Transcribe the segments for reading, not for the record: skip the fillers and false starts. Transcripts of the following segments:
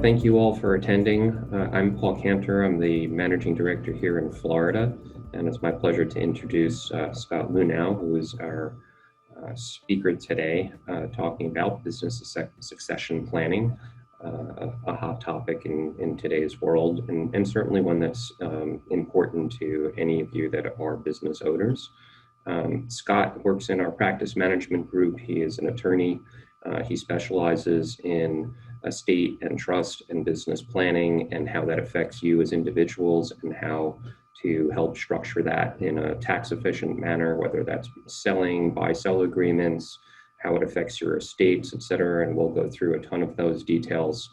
Thank you all for attending. I'm Paul Cantor. I'm the Managing Director here in Florida, and it's my pleasure to introduce Scott Luhnau, who is our speaker today, talking about business succession planning, a hot topic in today's world, and certainly one that's important to any of you that are business owners. Scott works in our practice management group. He is an attorney. He specializes in estate and trust and business planning and how that affects you as individuals and how to help structure that in a tax efficient manner, whether that's selling, buy-sell agreements, how it affects your estates, et cetera. And we'll go through a ton of those details.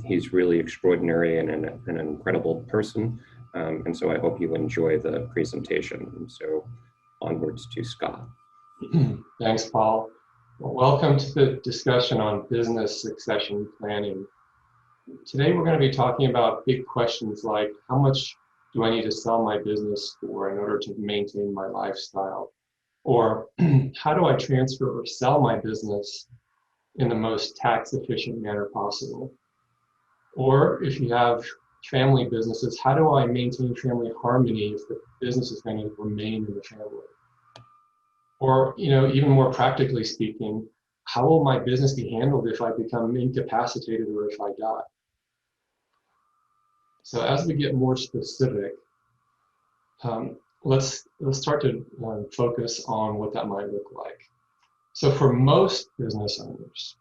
He's really extraordinary and an incredible person. And so I hope you enjoy the presentation. So onwards to Scott. Thanks, Paul. Well, welcome to the discussion on business succession planning. Today we're going to be talking about big questions like how much do I need to sell my business for in order to maintain my lifestyle? Or how do I transfer or sell my business in the most tax efficient manner possible? Or if you have family businesses, how do I maintain family harmony if the business is going to remain in the family? Or, even more practically speaking, how will my business be handled if I become incapacitated or if I die? So as we get more specific, let's start to focus on what that might look like. So for most business owners,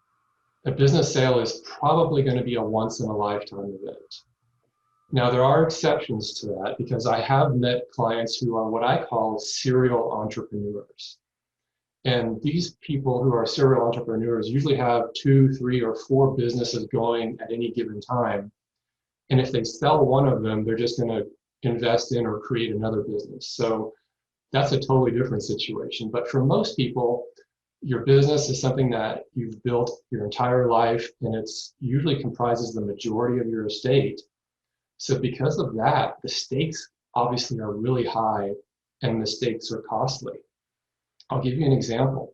a business sale is probably going to be a once in a lifetime event. Now, there are exceptions to that because I have met clients who are what I call serial entrepreneurs. And these people who are serial entrepreneurs usually have 2, 3, or 4 businesses going at any given time. And if they sell one of them, they're just going to invest in or create another business. So that's a totally different situation. But for most people, your business is something that you've built your entire life, and it's usually comprises the majority of your estate. So because of that, the stakes obviously are really high and the stakes are costly. I'll give you an example.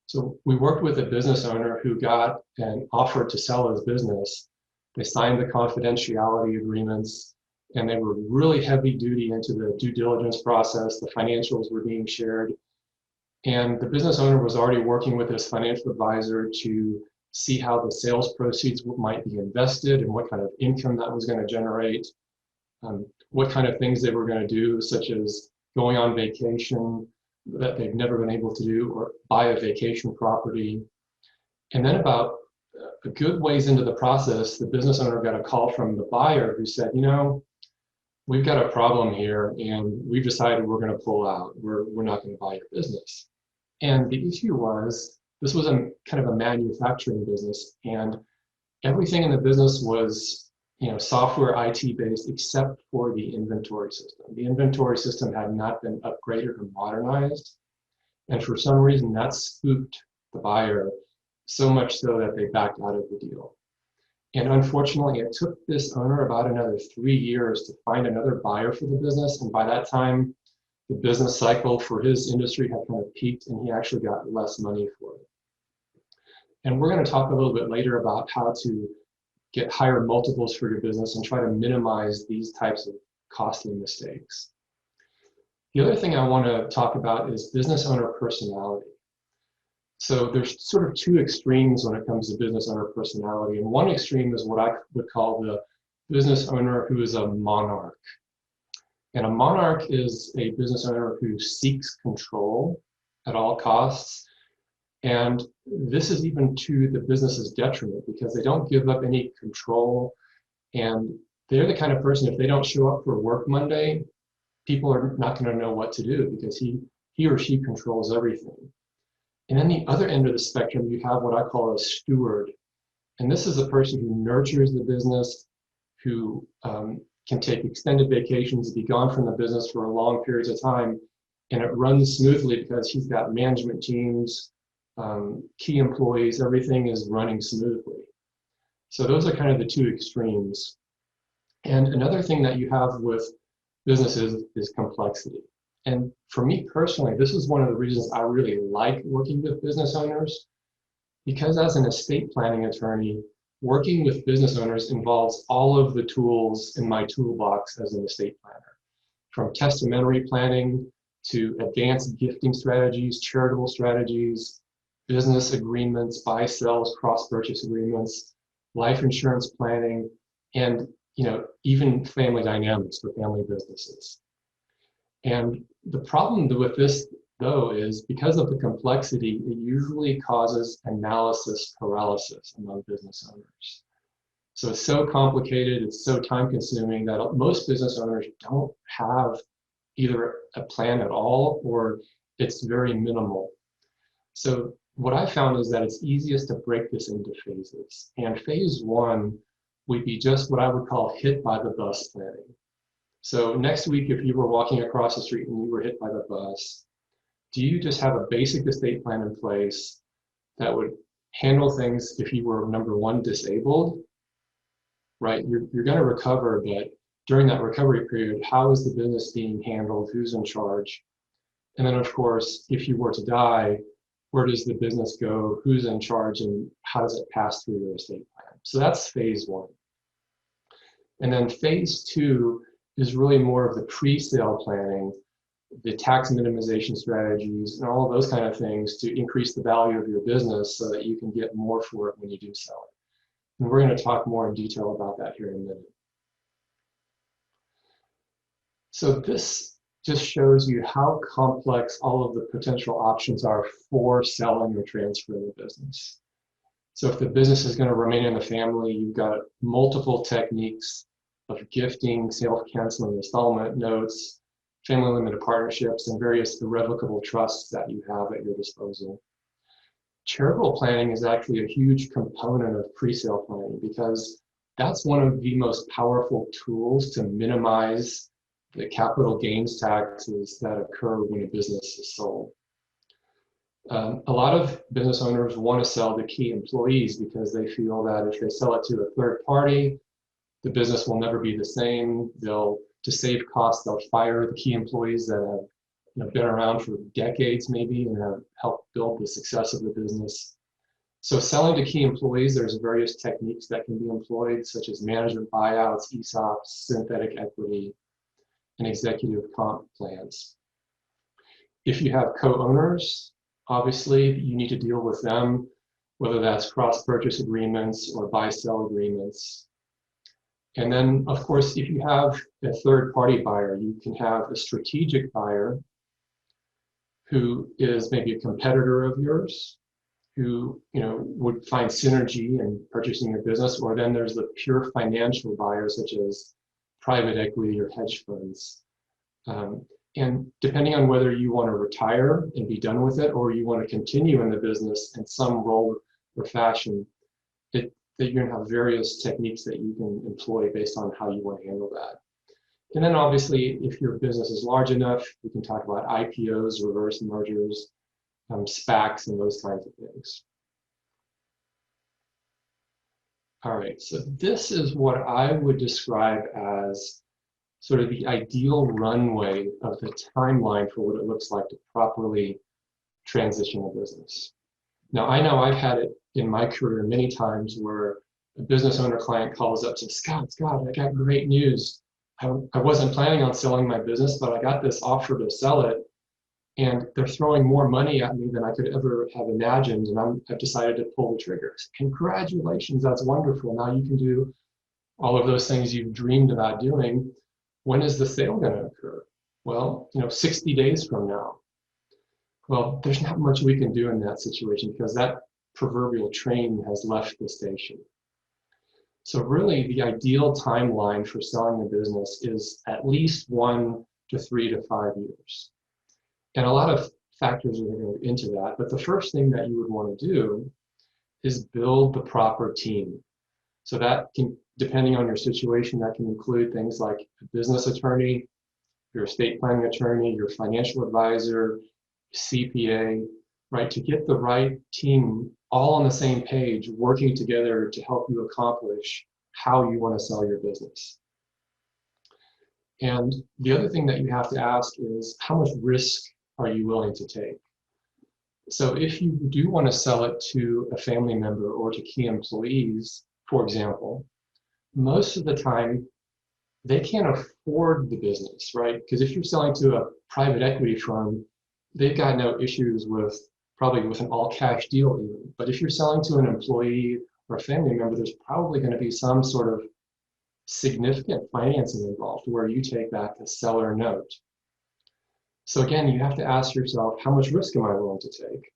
So we worked with a business owner who got an offer to sell his business. They signed the confidentiality agreements, and they were really heavy duty into the due diligence process. The financials were being shared. And the business owner was already working with his financial advisor to see how the sales proceeds might be invested and what kind of income that was going to generate, what kind of things they were going to do, such as going on vacation that they've never been able to do, or buy a vacation property. And then about a good ways into the process, the business owner got a call from the buyer who said, we've got a problem here and we've decided we're going to pull out. We're not going to buy your business. And the issue was, this was a kind of a manufacturing business, and everything in the business was software IT based except for the inventory system. The inventory system had not been upgraded or modernized. And for some reason that spooked the buyer so much so that they backed out of the deal. And unfortunately, it took this owner about another 3 years to find another buyer for the business. And by that time, the business cycle for his industry had kind of peaked and he actually got less money for it. And we're going to talk a little bit later about how to get higher multiples for your business and try to minimize these types of costly mistakes. The other thing I want to talk about is business owner personality. So there's sort of 2 extremes when it comes to business owner personality. And one extreme is what I would call the business owner who is a monarch. And a monarch is a business owner who seeks control at all costs. And this is even to the business's detriment because they don't give up any control. And they're the kind of person, if they don't show up for work Monday, people are not going to know what to do because he or she controls everything. And then the other end of the spectrum, you have what I call a steward. And this is a person who nurtures the business, who can take extended vacations, be gone from the business for long periods of time, and it runs smoothly because he's got management teams, key employees, everything is running smoothly. So those are kind of the 2 extremes. And another thing that you have with businesses is complexity. And for me personally, this is one of the reasons I really like working with business owners, because as an estate planning attorney, working with business owners involves all of the tools in my toolbox as an estate planner, from testamentary planning to advanced gifting strategies, charitable strategies, business agreements, buy, sells, cross-purchase agreements, life insurance planning, and even family dynamics for family businesses. And the problem with this, though, is because of the complexity, it usually causes analysis paralysis among business owners. So it's so complicated, it's so time consuming that most business owners don't have either a plan at all or it's very minimal. So what I found is that it's easiest to break this into phases. And phase one would be just what I would call hit by the bus planning. So next week, if you were walking across the street and you were hit by the bus, do you just have a basic estate plan in place that would handle things if you were, number one, disabled, right? You're going to recover, but during that recovery period, how is the business being handled? Who's in charge? And then, of course, if you were to die, where does the business go? Who's in charge? And how does it pass through your estate plan? So that's phase one. And then phase two is really more of the pre-sale planning, the tax minimization strategies, and all of those kind of things to increase the value of your business so that you can get more for it when you do sell it. And we're going to talk more in detail about that here in a minute. So this just shows you how complex all of the potential options are for selling or transferring the business. So if the business is going to remain in the family, you've got multiple techniques of gifting, self-canceling installment notes, family limited partnerships, and various irrevocable trusts that you have at your disposal. Charitable planning is actually a huge component of pre-sale planning because that's one of the most powerful tools to minimize the capital gains taxes that occur when a business is sold. A lot of business owners want to sell to key employees because they feel that if they sell it to a third party, the business will never be the same. To save costs, they'll fire the key employees that have been around for decades maybe and have helped build the success of the business. So selling to key employees, there's various techniques that can be employed, such as management buyouts, ESOPs, synthetic equity, and executive comp plans. If you have co-owners, obviously you need to deal with them, whether that's cross-purchase agreements or buy-sell agreements. And then, of course, if you have a third-party buyer, you can have a strategic buyer who is maybe a competitor of yours, who would find synergy in purchasing your business, or then there's the pure financial buyers, such as private equity or hedge funds. And depending on whether you want to retire and be done with it, or you want to continue in the business in some role or fashion, that you're going to have various techniques that you can employ based on how you want to handle that. And then obviously, if your business is large enough, we can talk about IPOs, reverse mergers, SPACs, and those kinds of things. All right, so this is what I would describe as sort of the ideal runway of the timeline for what it looks like to properly transition a business. Now, I know I've had it in my career many times where a business owner client calls up and says, Scott, I got great news. I wasn't planning on selling my business, but I got this offer to sell it, and they're throwing more money at me than I could ever have imagined, and I've decided to pull the trigger. Congratulations, that's wonderful. Now you can do all of those things you've dreamed about doing. When is the sale going to occur? Well, 60 days from now. Well, there's not much we can do in that situation because that proverbial train has left the station. So really, the ideal timeline for selling a business is at least 1 to 3 to 5 years. And a lot of factors are going to go into that, but the first thing that you would want to do is build the proper team. So that can, depending on your situation, that can include things like a business attorney, your estate planning attorney, your financial advisor, CPA, right? To get the right team all on the same page, working together to help you accomplish how you want to sell your business. And the other thing that you have to ask is, how much risk are you willing to take? So if you do want to sell it to a family member or to key employees, for example, most of the time, they can't afford the business, right? Because if you're selling to a private equity firm, they've got no issues with probably with an all cash deal even. But if you're selling to an employee or a family member, there's probably going to be some sort of significant financing involved where you take back a seller note. So again, you have to ask yourself, how much risk am I willing to take?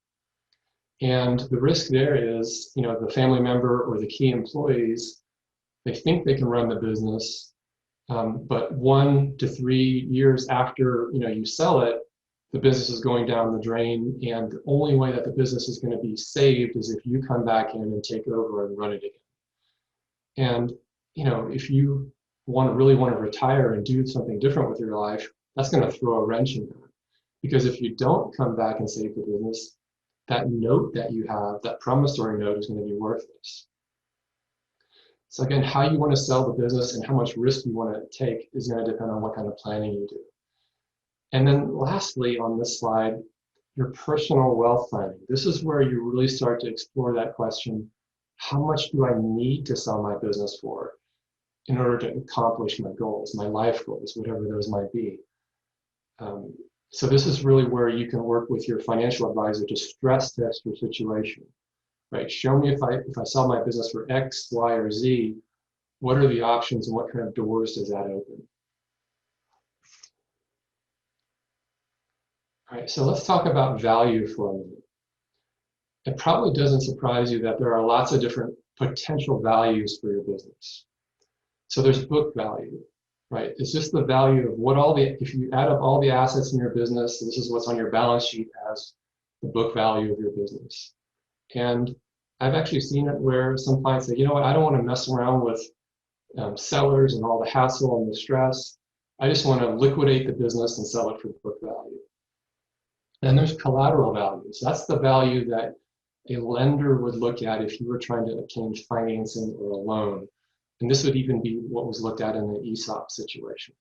And the risk there is, the family member or the key employees, they think they can run the business, but 1 to 3 years after you sell it, the business is going down the drain, and the only way that the business is going to be saved is if you come back in and take over and run it again. And if you really want to retire and do something different with your life, that's going to throw a wrench in that. Because if you don't come back and save the business, that note that you have, that promissory note, is going to be worthless. So again, how you want to sell the business and how much risk you want to take is going to depend on what kind of planning you do. And then lastly, on this slide, your personal wealth planning. This is where you really start to explore that question, how much do I need to sell my business for in order to accomplish my goals, my life goals, whatever those might be. So this is really where you can work with your financial advisor to stress test your situation, right? Show me if I sell my business for X, Y, or Z, what are the options and what kind of doors does that open? All right, so let's talk about value for a minute. It probably doesn't surprise you that there are lots of different potential values for your business. So there's book value, right? It's just the value of if you add up all the assets in your business, this is what's on your balance sheet as the book value of your business. And I've actually seen it where some clients say, you know what, I don't want to mess around with sellers and all the hassle and the stress. I just want to liquidate the business and sell it for book value. Then there's collateral values. That's the value that a lender would look at if you were trying to obtain financing or a loan. And this would even be what was looked at in the ESOP situation.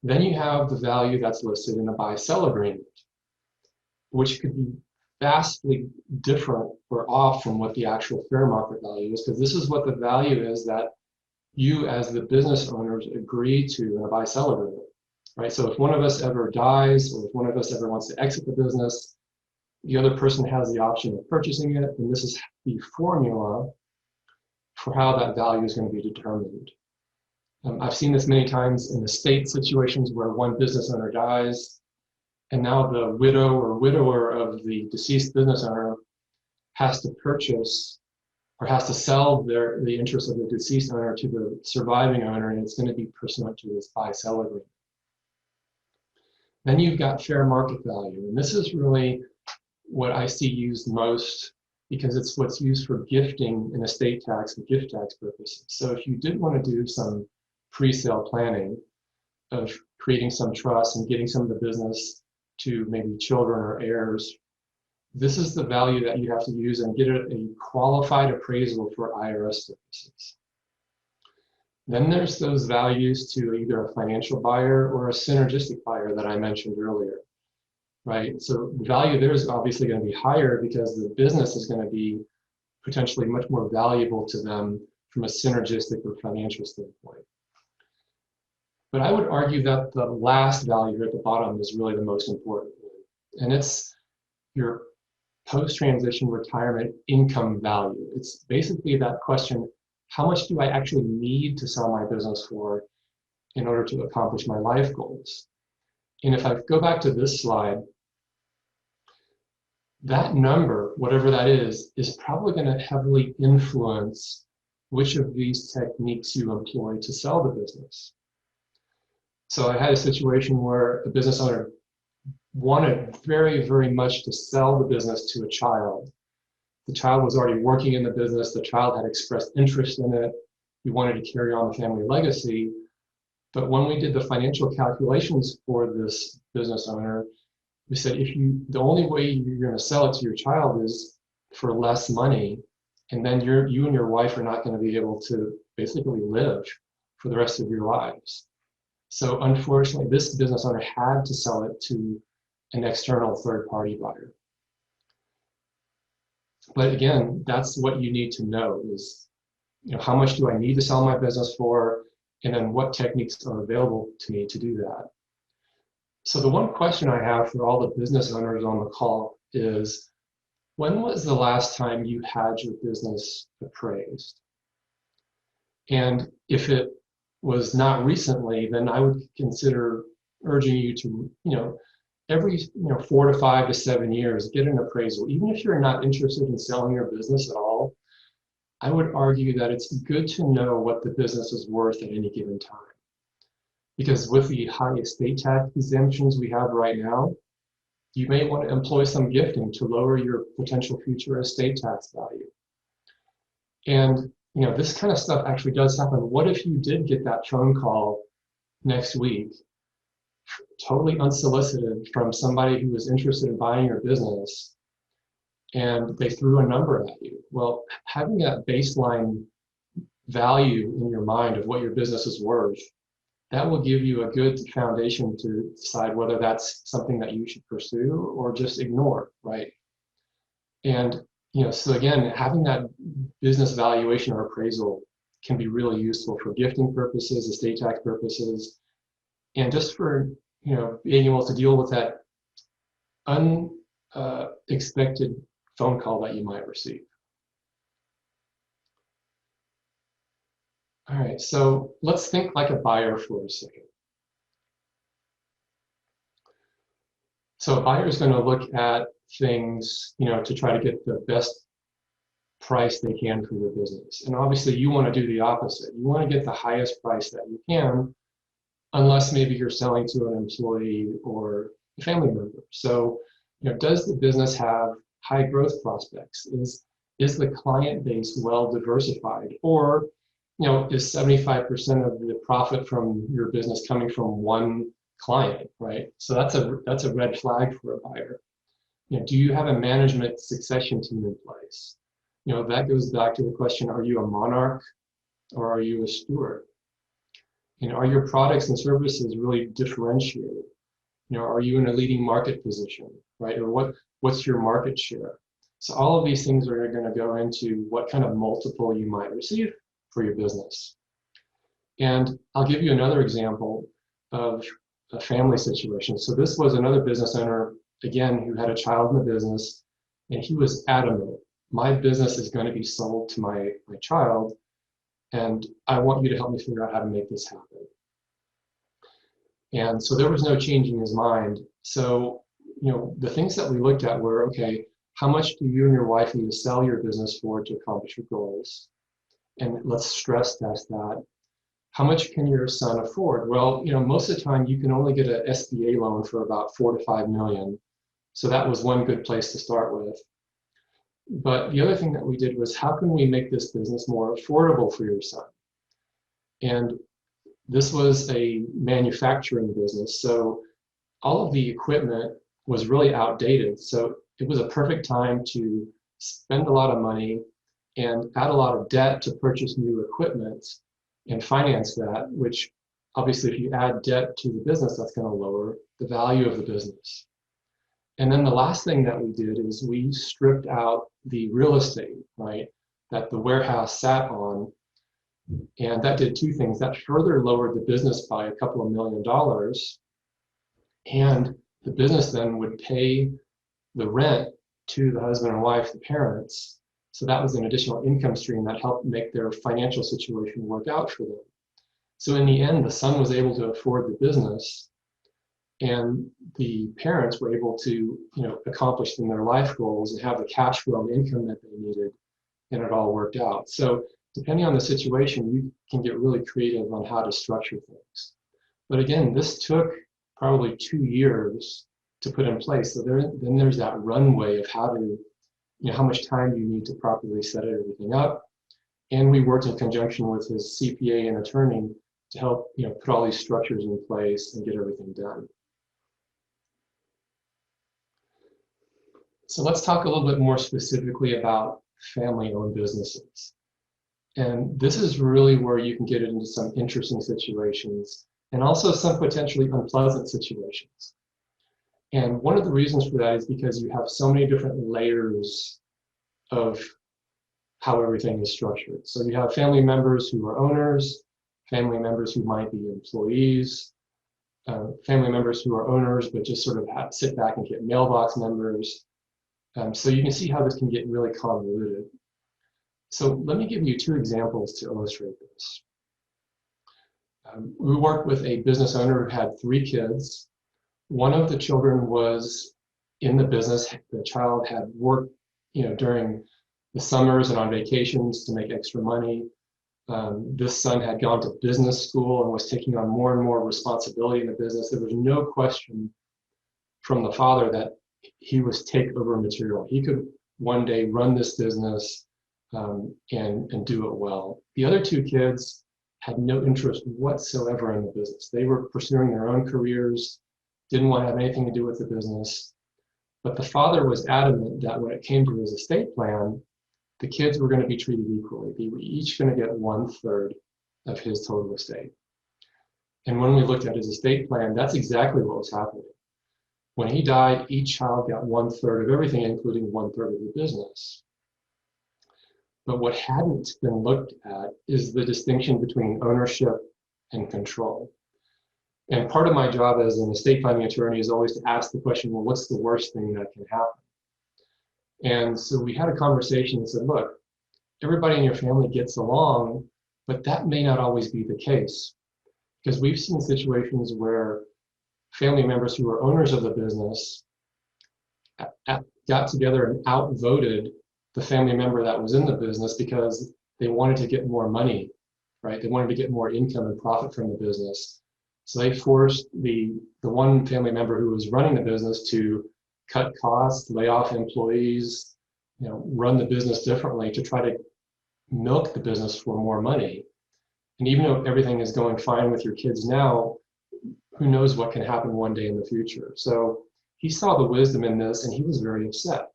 Then you have the value that's listed in a buy-sell agreement, which could be vastly different or off from what the actual fair market value is, because this is what the value is that you as the business owners agree to in a buy-sell agreement, right? So if one of us ever dies, or if one of us ever wants to exit the business, the other person has the option of purchasing it, and this is the formula for how that value is going to be determined. I've seen this many times in estate situations where one business owner dies, and now the widow or widower of the deceased business owner has to purchase or has to sell the interest of the deceased owner to the surviving owner, and it's going to be pursuant to this buy-sell agreement. Then you've got fair market value, and this is really what I see used most because it's what's used for gifting in estate tax and gift tax purposes. So if you did want to do some pre-sale planning of creating some trust and getting some of the business to maybe children or heirs, this is the value that you have to use and get a qualified appraisal for IRS purposes. Then there's those values to either a financial buyer or a synergistic buyer that I mentioned earlier, right? So the value there is obviously going to be higher because the business is going to be potentially much more valuable to them from a synergistic or financial standpoint. But I would argue that the last value here at the bottom is really the most important one, and it's your post-transition retirement income value. It's basically that question, how much do I actually need to sell my business for in order to accomplish my life goals? And if I go back to this slide, that number, whatever that is probably going to heavily influence which of these techniques you employ to sell the business. So I had a situation where a business owner wanted very, very much to sell the business to a child. The child was already working in the business. The child had expressed interest in it. He wanted to carry on the family legacy. But when we did the financial calculations for this business owner, we said, the only way you're going to sell it to your child is for less money, and then you and your wife are not going to be able to basically live for the rest of your lives. So unfortunately, this business owner had to sell it to an external third-party buyer. But again, that's what you need to know is how much do I need to sell my business for? And then what techniques are available to me to do that? So the one question I have for all the business owners on the call is, when was the last time you had your business appraised? And if it was not recently, then I would consider urging you to, every 4 to 5 to 7 years, get an appraisal. Even if you're not interested in selling your business at all, I would argue that it's good to know what the business is worth at any given time. Because with the high estate tax exemptions we have right now, you may want to employ some gifting to lower your potential future estate tax value. And this kind of stuff actually does happen. What if you did get that phone call next week, totally unsolicited, from somebody who was interested in buying your business, and they threw a number at you? Well, having that baseline value in your mind of what your business is worth, that will give you a good foundation to decide whether that's something that you should pursue or just ignore, right? And so again, having that business valuation or appraisal can be really useful for gifting purposes, estate tax purposes, and just for being able to deal with that unexpected phone call that you might receive. All right, so let's think like a buyer for a second. So a buyer is going to look at things, to try to get the best price they can for your business. And obviously you want to do the opposite. You want to get the highest price that you can, unless maybe you're selling to an employee or a family member. So, does the business have high growth prospects? Is the client base well diversified? Or, is 75% of the profit from your business coming from one client, right? So that's a red flag for a buyer. Do you have a management succession team in place? That goes back to the question, are you a monarch or are you a steward? Are your products and services really differentiated? Are you in a leading market position, right? Or what's your market share? So all of these things are going to go into what kind of multiple you might receive for your business. And I'll give you another example of a family situation. So this was another business owner, again, who had a child in the business, and he was adamant, my business is going to be sold to my child, and I want you to help me figure out how to make this happen. And so there was no changing his mind. So, the things that we looked at were, okay, how much do you and your wife need to sell your business for to accomplish your goals? And let's stress test that. How much can your son afford? Well, most of the time you can only get an SBA loan for about 4 to 5 million. So that was one good place to start with. But the other thing that we did was, how can we make this business more affordable for your son? And this was a manufacturing business, so all of the equipment was really outdated. So it was a perfect time to spend a lot of money and add a lot of debt to purchase new equipment and finance that, which obviously if you add debt to the business, that's going to lower the value of the business. And then the last thing that we did is we stripped out the real estate, right, that the warehouse sat on. And that did two things. That further lowered the business by a couple of $1 million. And the business then would pay the rent to the husband and wife, the parents. So that was an additional income stream that helped make their financial situation work out for them. So in the end, the son was able to afford the business, and the parents were able to, accomplish their life goals and have the cash flow and income that they needed, and it all worked out. So depending on the situation, you can get really creative on how to structure things. But again, this took probably 2 years to put in place. So then there's that runway of how to, how much time you need to properly set everything up. And we worked in conjunction with his CPA and attorney to help, put all these structures in place and get everything done. So let's talk a little bit more specifically about family-owned businesses. And this is really where you can get into some interesting situations and also some potentially unpleasant situations. And one of the reasons for that is because you have so many different layers of how everything is structured. So you have family members who are owners, family members who might be employees, family members who are owners but just sort of sit back and get mailbox members. So you can see how this can get really convoluted. So let me give you two examples to illustrate this. We worked with a business owner who had 3 kids. One of the children was in the business. The child had worked, during the summers and on vacations to make extra money. This son had gone to business school and was taking on more and more responsibility in the business. There was no question from the father that he was takeover material. He could one day run this business and do it well. The other 2 kids had no interest whatsoever in the business. They were pursuing their own careers, didn't want to have anything to do with the business. But the father was adamant that when it came to his estate plan, the kids were going to be treated equally. They were each going to get 1/3 of his total estate. And when we looked at his estate plan, that's exactly what was happening. When he died, each child got 1/3 of everything, including 1/3 of the business. But what hadn't been looked at is the distinction between ownership and control. And part of my job as an estate planning attorney is always to ask the question, well, what's the worst thing that can happen? And so we had a conversation and said, look, everybody in your family gets along, but that may not always be the case. Because we've seen situations where family members who are owners of the business got together and outvoted the family member that was in the business because they wanted to get more money, right? They wanted to get more income and profit from the business. So they forced the one family member who was running the business to cut costs, lay off employees, run the business differently to try to milk the business for more money. And even though everything is going fine with your kids now, who knows what can happen one day in the future. So he saw the wisdom in this and he was very upset.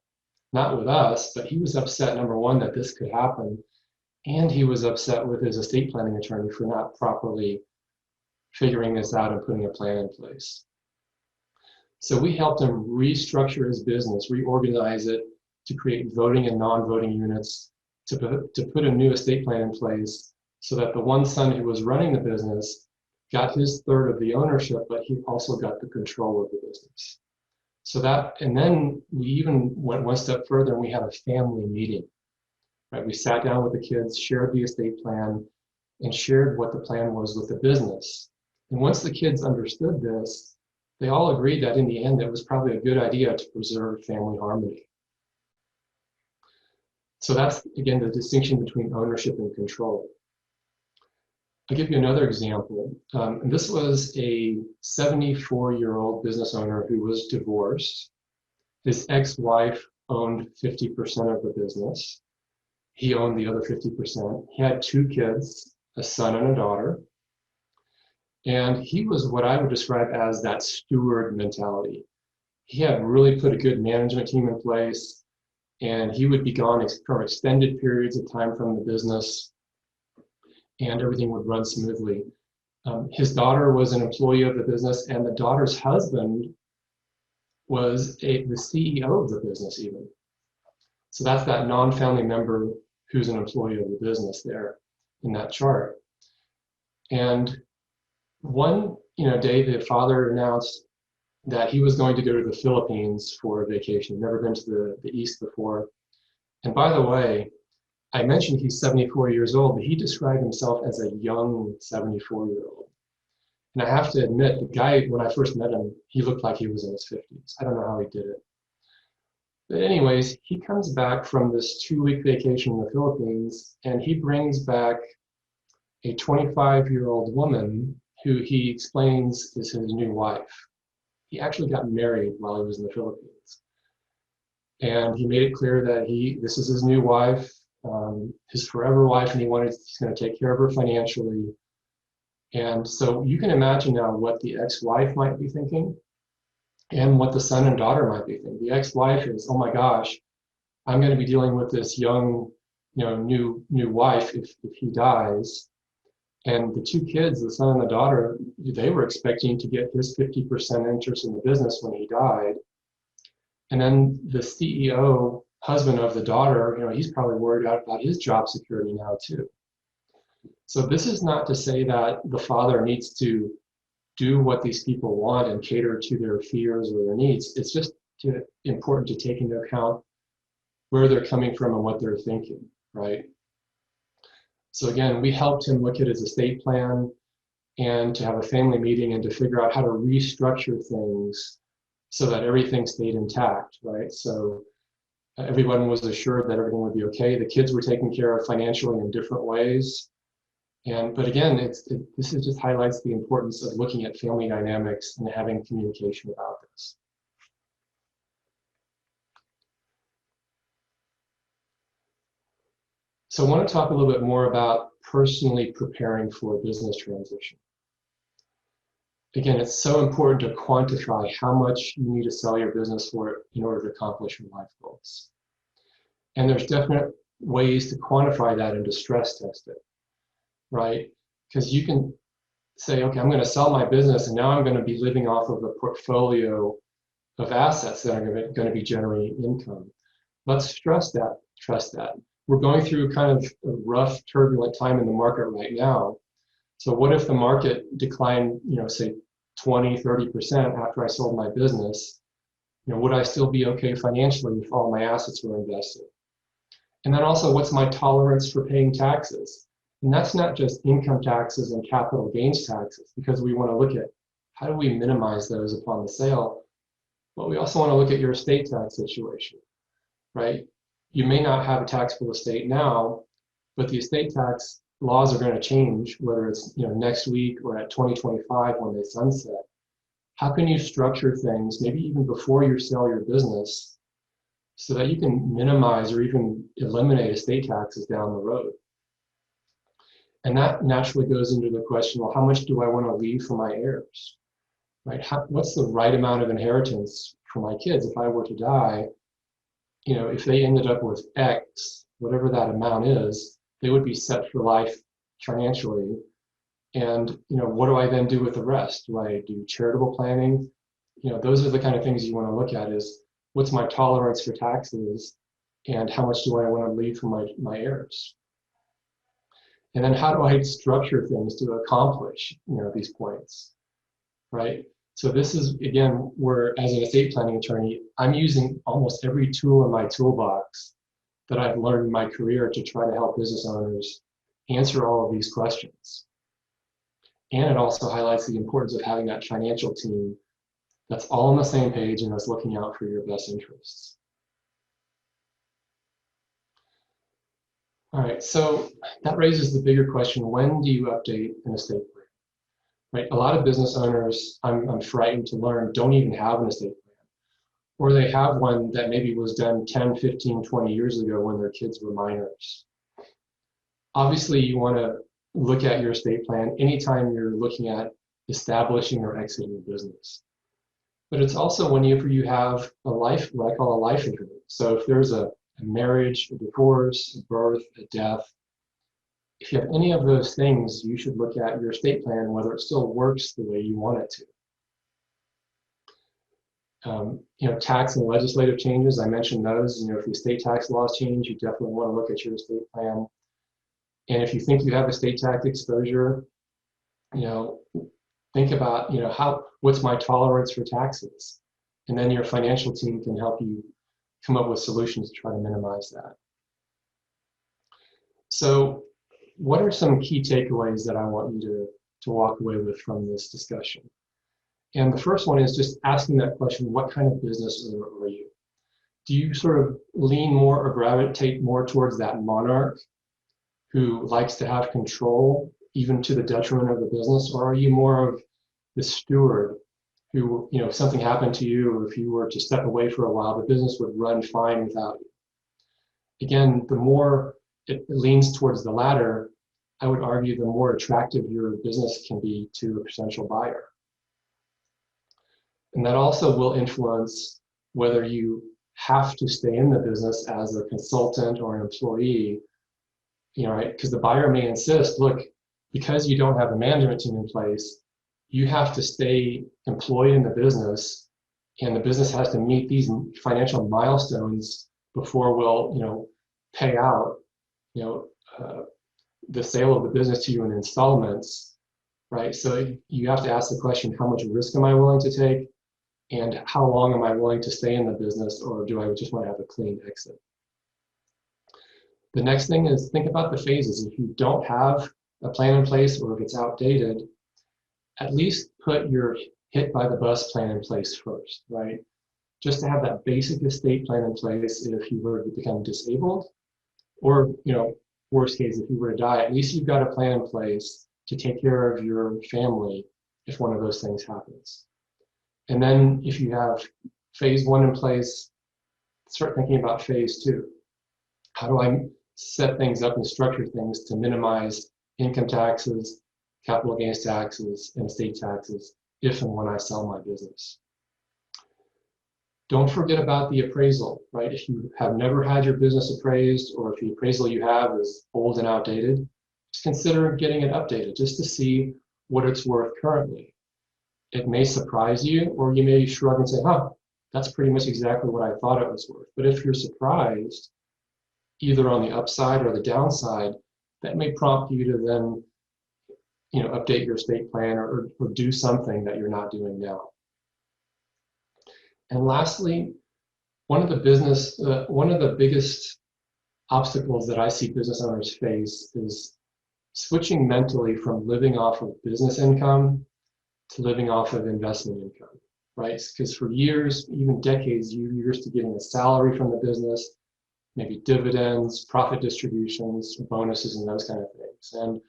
Not with us, but he was upset, number one, that this could happen. And he was upset with his estate planning attorney for not properly figuring this out and putting a plan in place. So we helped him restructure his business, reorganize it to create voting and non-voting units, to put a new estate plan in place so that the one son who was running the business got his 1/3 of the ownership, but he also got the control of the business. So and then we even went one step further and we had a family meeting, right? We sat down with the kids, shared the estate plan, and shared what the plan was with the business. And once the kids understood this, they all agreed that in the end, it was probably a good idea to preserve family harmony. So that's, again, the distinction between ownership and control. I'll give you another example. And this was a 74-year-old business owner who was divorced. His ex-wife owned 50% of the business. He owned the other 50%. He had 2 kids, a son and a daughter. And he was what I would describe as that steward mentality. He had really put a good management team in place, and he would be gone for extended periods of time from the business, and everything would run smoothly. His daughter was an employee of the business, and the daughter's husband was the CEO of the business even. So that's that non-family member who's an employee of the business there in that chart. And one day, the father announced that he was going to go to the Philippines for a vacation. Never been to the East before. And by the way, I mentioned he's 74 years old, but he described himself as a young 74-year-old. And I have to admit, the guy, when I first met him, he looked like he was in his 50s. I don't know how he did it. But anyways, he comes back from this 2-week vacation in the Philippines, and he brings back a 25-year-old woman who he explains is his new wife. He actually got married while he was in the Philippines. And he made it clear that this is his new wife, his forever wife, and he's going to take care of her financially. And so you can imagine now what the ex-wife might be thinking and what the son and daughter might be thinking. The ex-wife is, oh my gosh, I'm going to be dealing with this young, new wife if he dies. And the 2 kids, the son and the daughter, they were expecting to get his 50% interest in the business when he died. And then the CEO husband of the daughter, he's probably worried about his job security now too. So this is not to say that the father needs to do what these people want and cater to their fears or their needs. It's just important to take into account where they're coming from and what they're thinking, right? So again, we helped him look at his estate plan and to have a family meeting and to figure out how to restructure things so that everything stayed intact, right? So everyone was assured that everything would be okay. The kids were taken care of financially in different ways. But again, this just highlights the importance of looking at family dynamics and having communication about this. So I want to talk a little bit more about personally preparing for a business transition. Again, it's so important to quantify how much you need to sell your business for in order to accomplish your life goals. And there's definite ways to quantify that and to stress test it, right? Because you can say, okay, I'm going to sell my business and now I'm going to be living off of a portfolio of assets that are going to be generating income. Let's trust that. We're going through kind of a rough, turbulent time in the market right now. So what if the market declined, say 20, 30% after I sold my business? Would I still be okay financially if all my assets were invested? And then also, what's my tolerance for paying taxes? And that's not just income taxes and capital gains taxes, because we want to look at how do we minimize those upon the sale, but we also want to look at your estate tax situation, right? You may not have a taxable estate now, but the estate tax laws are going to change, whether it's next week or at 2025 when they sunset. How can you structure things, maybe even before you sell your business, so that you can minimize or even eliminate estate taxes down the road? And that naturally goes into the question, well, how much do I want to leave for my heirs, right? What's the right amount of inheritance for my kids? If I were to die, if they ended up with X, whatever that amount is, they would be set for life financially. And, what do I then do with the rest? Do I do charitable planning? Those are the kind of things you want to look at is what's my tolerance for taxes and how much do I want to leave for my heirs? And then how do I structure things to accomplish, these points, right? So this is, again, where as an estate planning attorney, I'm using almost every tool in my toolbox that I've learned in my career to try to help business owners answer all of these questions. And it also highlights the importance of having that financial team that's all on the same page and that's looking out for your best interests. All right, so that raises the bigger question, when do you update an estate plan? Right, a lot of business owners, I'm frightened to learn, don't even have an estate plan. Or they have one that maybe was done 10, 15, 20 years ago when their kids were minors. Obviously, you want to look at your estate plan anytime you're looking at establishing or exiting a business. But it's also whenever you have a life, what I call a life event. So if there's a marriage, a divorce, a birth, a death, if you have any of those things, you should look at your estate plan, whether it still works the way you want it to. Tax and legislative changes, I mentioned those. If the estate tax laws change, you definitely want to look at your estate plan. And if you think you have estate tax exposure, think about, what's my tolerance for taxes? And then your financial team can help you come up with solutions to try to minimize that. So what are some key takeaways that I want you to walk away with from this discussion? And the first one is just asking that question, what kind of business owner are you? Do you sort of lean more or gravitate more towards that monarch who likes to have control, even to the detriment of the business? Or are you more of the steward who, if something happened to you, or if you were to step away for a while, the business would run fine without you? Again, the more it leans towards the latter, I would argue the more attractive your business can be to a potential buyer. And that also will influence whether you have to stay in the business as a consultant or an employee, right? Because the buyer may insist, look, because you don't have a management team in place, you have to stay employed in the business, and the business has to meet these financial milestones before we'll, pay out, you know, the sale of the business to you in installments, right? So you have to ask the question, how much risk am I willing to take? And how long am I willing to stay in the business, or do I just want to have a clean exit? The next thing is think about the phases. If you don't have a plan in place, or if it's outdated, at least put your hit by the bus plan in place first, right? Just to have that basic estate plan in place if you were to become disabled, or, worst case, if you were to die, at least you've got a plan in place to take care of your family if one of those things happens. And then if you have phase one in place, start thinking about phase two. How do I set things up and structure things to minimize income taxes, capital gains taxes, and estate taxes if and when I sell my business? Don't forget about the appraisal, right? If you have never had your business appraised, or if the appraisal you have is old and outdated, just consider getting it updated just to see what it's worth currently. It may surprise you, or you may shrug and say, that's pretty much exactly what I thought it was worth. But if you're surprised, either on the upside or the downside, that may prompt you to then, update your estate plan or do something that you're not doing now. And lastly, one of the biggest obstacles that I see business owners face is switching mentally from living off of business income to living off of investment income, right? Because for years, even decades, you're used to getting a salary from the business, maybe dividends, profit distributions, bonuses, and those kind of things. And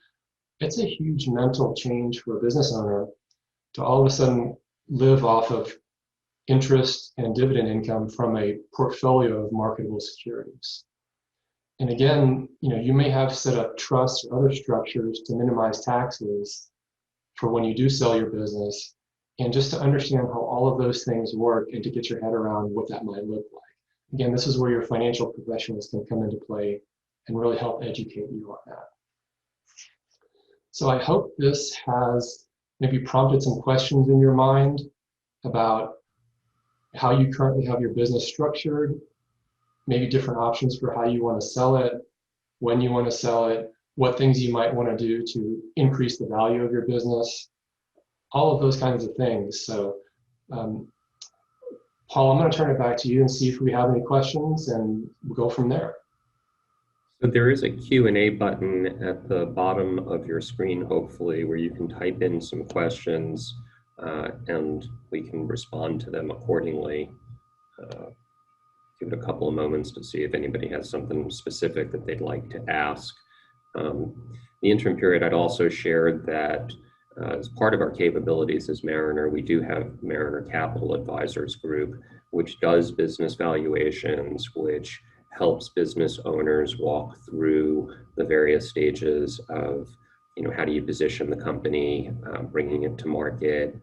it's a huge mental change for a business owner to all of a sudden live off of interest and dividend income from a portfolio of marketable securities. And again, you may have set up trusts or other structures to minimize taxes for when you do sell your business, and just to understand how all of those things work and to get your head around what that might look like. Again, this is where your financial professionals can come into play and really help educate you on that. So I hope this has maybe prompted some questions in your mind about how you currently have your business structured, maybe different options for how you want to sell it, when you want to sell it, what things you might want to do to increase the value of your business, all of those kinds of things. So, Paul, I'm going to turn it back to you and see if we have any questions, and we'll go from there. So there is a Q&A button at the bottom of your screen, hopefully, where you can type in some questions and we can respond to them accordingly. Give it a couple of moments to see if anybody has something specific that they'd like to ask. The interim period, I'd also shared that as part of our capabilities as Mariner, we do have Mariner Capital Advisors Group, which does business valuations, which helps business owners walk through the various stages of, how do you position the company, bringing it to market,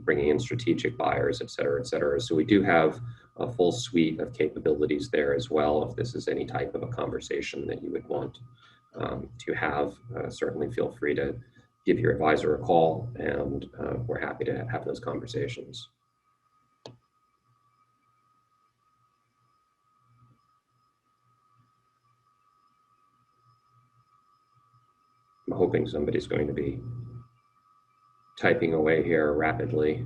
bringing in strategic buyers, et cetera, et cetera. So we do have a full suite of capabilities there as well. If this is any type of a conversation that you would want to have, certainly feel free to give your advisor a call, and we're happy to have those conversations. I'm hoping somebody's going to be typing away here rapidly.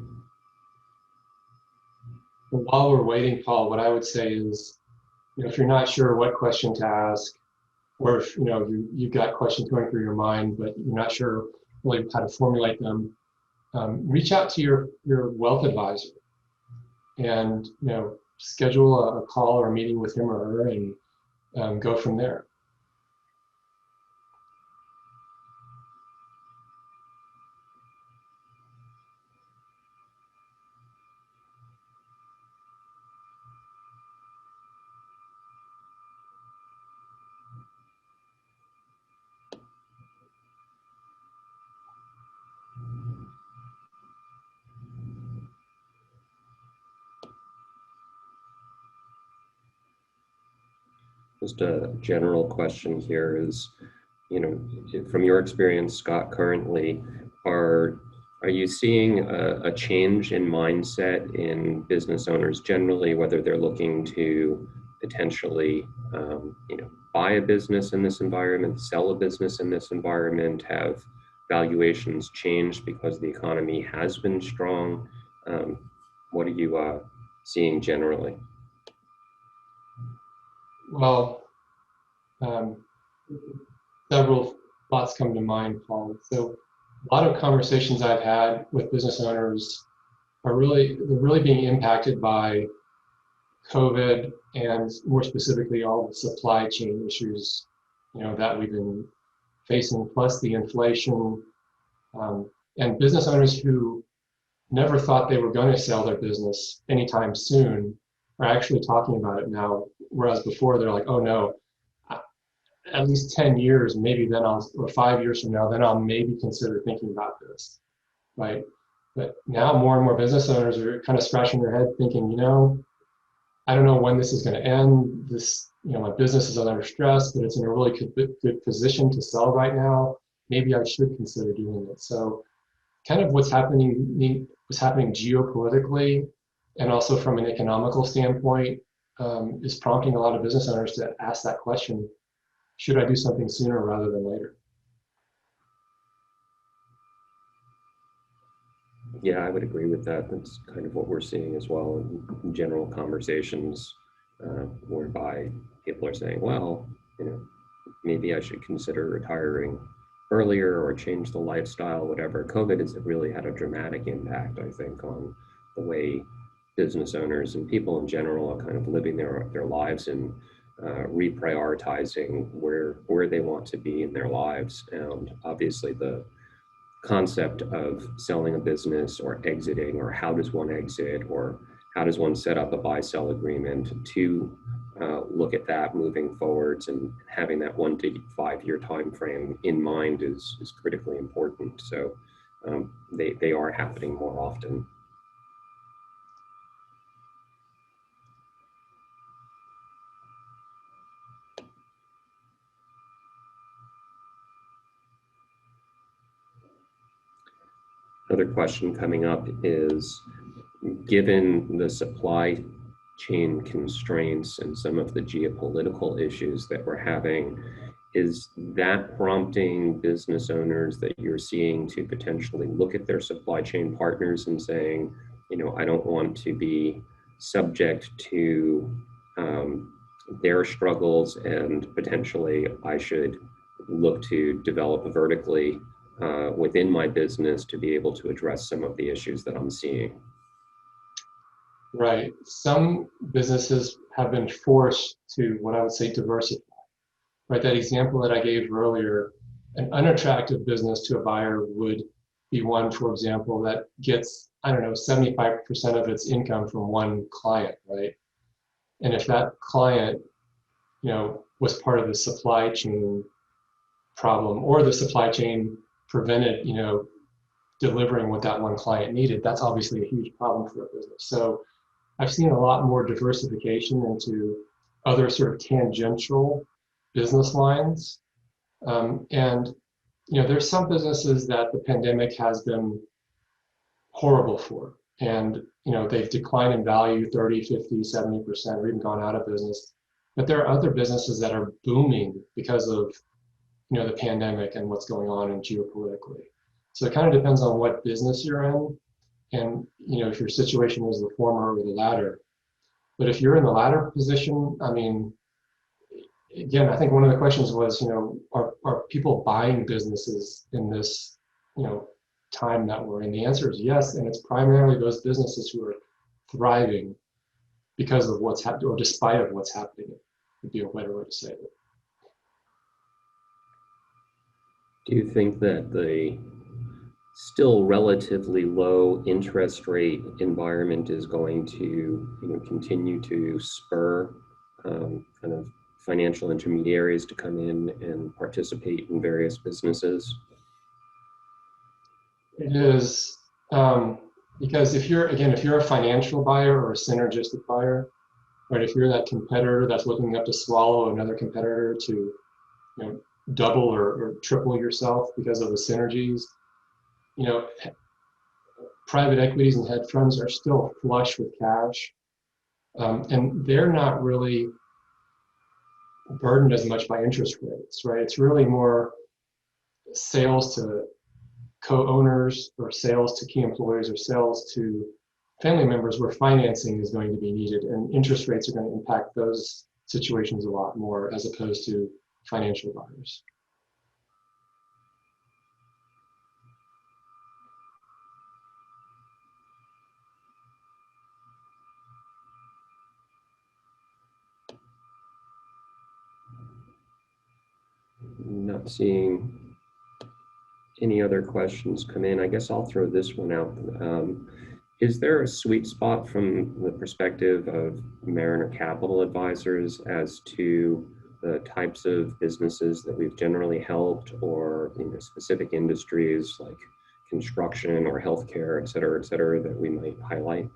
Well, while we're waiting, Paul, what I would say is, if you're not sure what question to ask, or if you've got questions going through your mind, but you're not sure really how to formulate them, reach out to your wealth advisor, and schedule a call or a meeting with him or her, and go from there. Just a general question here is, from your experience, Scott, currently, are you seeing a change in mindset in business owners generally, whether they're looking to potentially, buy a business in this environment, sell a business in this environment, have valuations changed because the economy has been strong. What are you seeing generally? Well, several thoughts come to mind, Paul. So a lot of conversations I've had with business owners they're really being impacted by COVID and more specifically all the supply chain issues, that we've been facing, plus the inflation, and business owners who never thought they were going to sell their business anytime soon are actually talking about it now, whereas before they're like, oh no, at least 10 years, maybe then or 5 years from now, then I'll maybe consider thinking about this, right? But now more and more business owners are kind of scratching their head thinking, I don't know when this is going to end. My business is under stress, but it's in a really good position to sell right now. Maybe I should consider doing it. So kind of what's happening geopolitically and also from an economical standpoint is prompting a lot of business owners to ask that question, should I do something sooner rather than later? Yeah, I would agree with that. That's kind of what we're seeing as well in general conversations, whereby people are saying, well, maybe I should consider retiring earlier or change the lifestyle, whatever. COVID has really had a dramatic impact, I think, on the way business owners and people in general are kind of living their lives and reprioritizing where they want to be in their lives. And obviously the concept of selling a business or exiting, or how does one exit, or how does one set up a buy-sell agreement to look at that moving forwards, and having that 1 to 5 year time frame in mind is critically important. So they are happening more often. Another question coming up is, given the supply chain constraints and some of the geopolitical issues that we're having, is that prompting business owners that you're seeing to potentially look at their supply chain partners and saying, I don't want to be subject to their struggles, and potentially I should look to develop vertically within my business to be able to address some of the issues that I'm seeing? Right. Some businesses have been forced to, what I would say, diversify. Right. That example that I gave earlier, an unattractive business to a buyer would be one, for example, that gets, 75% of its income from one client, right? And if that client, was part of the supply chain problem, or the supply chain prevented, delivering what that one client needed, that's obviously a huge problem for a business. So I've seen a lot more diversification into other sort of tangential business lines. And, there's some businesses that the pandemic has been horrible for. And, they've declined in value 30, 50, 70%, or even gone out of business. But there are other businesses that are booming because of, the pandemic and what's going on in geopolitically. So it kind of depends on what business you're in, and if your situation is the former or the latter. But if you're in the latter position, again, I think one of the questions was, are people buying businesses in this, time that we're in? The answer is yes, and it's primarily those businesses who are thriving because of what's happening, or despite of what's happening, would be a better way to say it. Do you think that the still relatively low interest rate environment is going to continue to spur kind of financial intermediaries to come in and participate in various businesses? It is, because if you're a financial buyer or a synergistic buyer, right, if you're that competitor that's looking up to swallow another competitor to double or triple yourself because of the synergies, private equities and hedge funds are still flush with cash, and they're not really burdened as much by interest rates, right? It's really more sales to co-owners or sales to key employees or sales to family members where financing is going to be needed, and interest rates are going to impact those situations a lot more as opposed to financial buyers. Not seeing any other questions come in. I guess I'll throw this one out. Is there a sweet spot from the perspective of Mariner Capital Advisors as to the types of businesses that we've generally helped, or specific industries like construction or healthcare, et cetera, that we might highlight?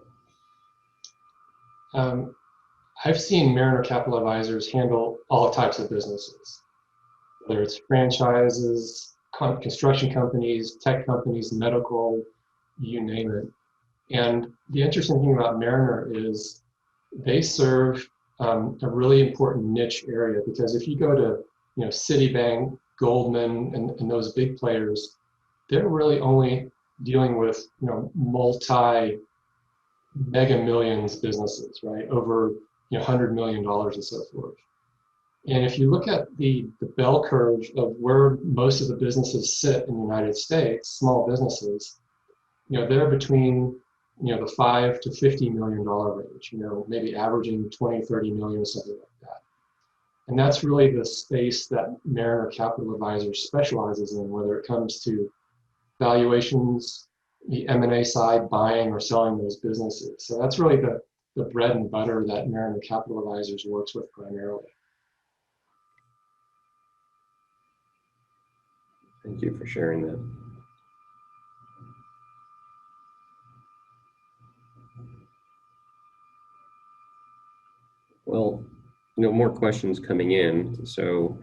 I've seen Mariner Capital Advisors handle all types of businesses, whether it's franchises, construction companies, tech companies, medical, you name it. And the interesting thing about Mariner is they serve a really important niche area, because if you go to Citibank, Goldman, and those big players, they're really only dealing with multi mega millions businesses, right? Over $100 million and so forth. And if you look at the bell curve of where most of the businesses sit in the United States, small businesses, they're between the $5 to $50 million range, maybe averaging 20, 30 million, something like that. And that's really the space that Mariner Capital Advisors specializes in, whether it comes to valuations, the M&A side, buying or selling those businesses. So that's really the bread and butter that Mariner Capital Advisors works with primarily. Thank you for sharing that. Well, no more questions coming in, so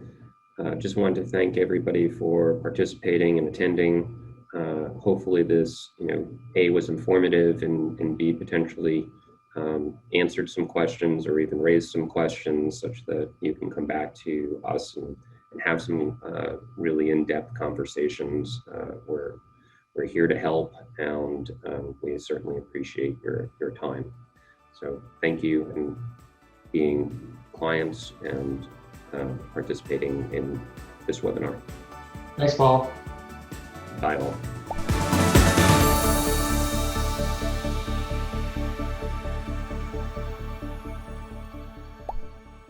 just wanted to thank everybody for participating and attending. Hopefully this, A, was informative, and B, potentially answered some questions or even raised some questions such that you can come back to us and have some really in-depth conversations. We're here to help, and we certainly appreciate your time. So thank you, and being clients and participating in this webinar. Thanks, Paul. Bye all.